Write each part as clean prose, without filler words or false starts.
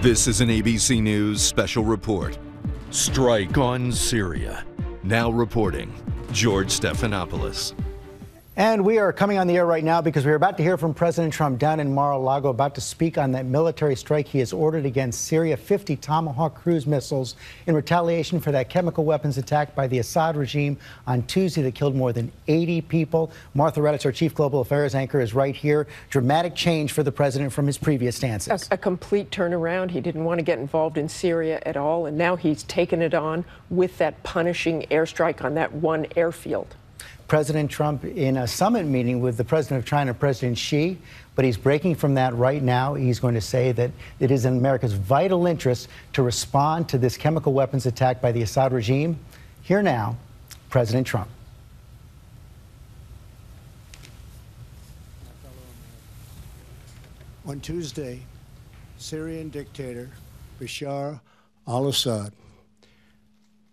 This is an ABC News special report. Strike on Syria. Now reporting, George Stephanopoulos. And we are coming on the air right now because we're about to hear from President Trump down in Mar-a-Lago, about to speak on that military strike he has ordered against Syria, 50 Tomahawk cruise missiles in retaliation for that chemical weapons attack by the Assad regime on Tuesday that killed more than 80 people. Martha Raddatz, our chief global affairs anchor, is right here. Dramatic change for the president from his previous stances. A complete turnaround. He didn't want to get involved in Syria at all, and now he's taken it on with that punishing airstrike on that one airfield. President Trump in a summit meeting with the president of China, President Xi, but he's breaking from that right now. He's going to say that it is in America's vital interest to respond to this chemical weapons attack by the Assad regime. Here now, President Trump. On Tuesday, Syrian dictator Bashar al-Assad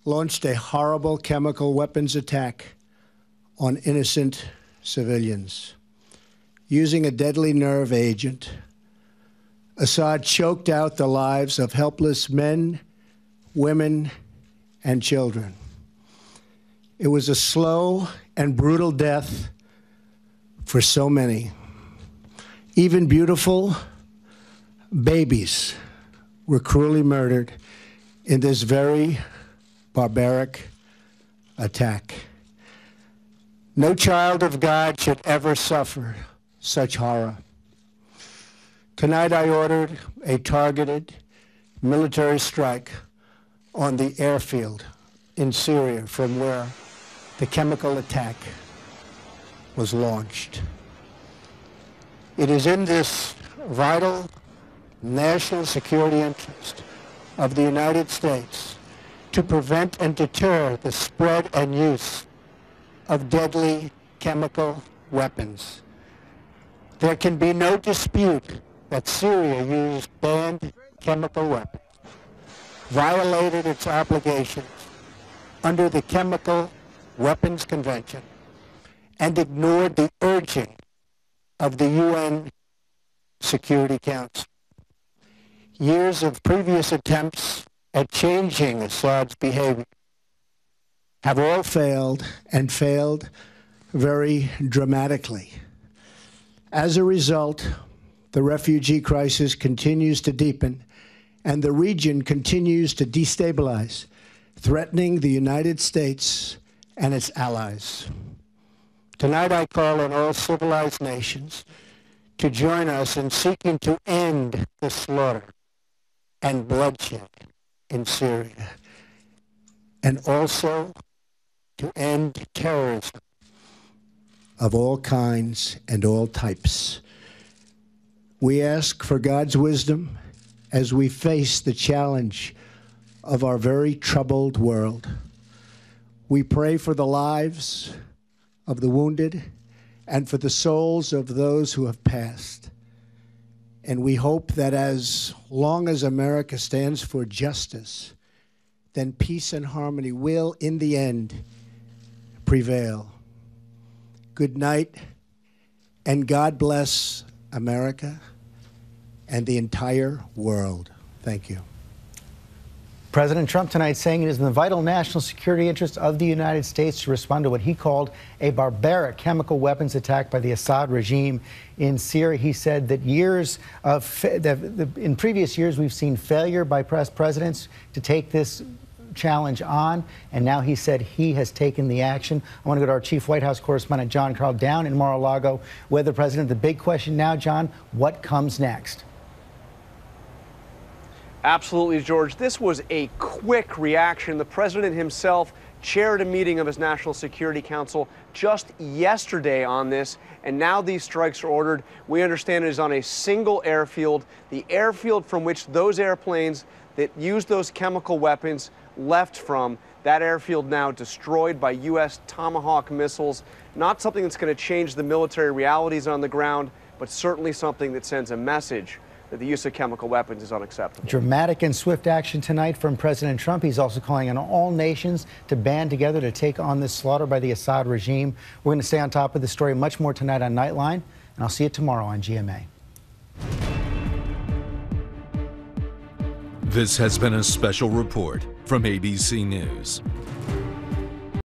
launched a horrible chemical weapons attack on innocent civilians. Using a deadly nerve agent, Assad choked out the lives of helpless men, women, and children. It was a slow and brutal death for so many. Even beautiful babies were cruelly murdered in this very barbaric attack. No child of God should ever suffer such horror. Tonight I ordered a targeted military strike on the airfield in Syria from where the chemical attack was launched. It is in this vital national security interest of the United States to prevent and deter the spread and use of deadly chemical weapons. There can be no dispute that Syria used banned chemical weapons, violated its obligations under the Chemical Weapons Convention, and ignored the urging of the UN Security Council. Years of previous attempts at changing Assad's behavior have all failed, and failed very dramatically. As a result, the refugee crisis continues to deepen, and the region continues to destabilize, threatening the United States and its allies. Tonight I call on all civilized nations to join us in seeking to end the slaughter and bloodshed in Syria, and also to end terrorism of all kinds and all types. We ask for God's wisdom as we face the challenge of our very troubled world. We pray for the lives of the wounded and for the souls of those who have passed. And we hope that as long as America stands for justice, then peace and harmony will, in the end, prevail. Good night, and God bless America and the entire world. Thank you. President Trump tonight saying it is in the vital national security interest of the United States to respond to what he called a barbaric chemical weapons attack by the Assad regime in Syria. He said that in previous years we've seen failure by presidents to take this challenge on, and now he said he has taken the action. I want to go to our chief White House correspondent, John Carl, down in Mar-a-Lago with the president. The big question now, John, what comes next? Absolutely, George. This was a quick reaction. The president himself chaired a meeting of his National Security Council just yesterday on this, and now these strikes are ordered. We understand it is on a single airfield, the airfield from which those airplanes that used those chemical weapons left from. That airfield now destroyed by U.S. Tomahawk missiles. Not something that's going to change the military realities on the ground, but certainly something that sends a message that the use of chemical weapons is unacceptable. Dramatic and swift action tonight from President Trump. He's also calling on all nations to band together to take on this slaughter by the Assad regime. We're going to stay on top of the story much more tonight on Nightline, and I'll see you tomorrow on GMA. This has been a special report from ABC News.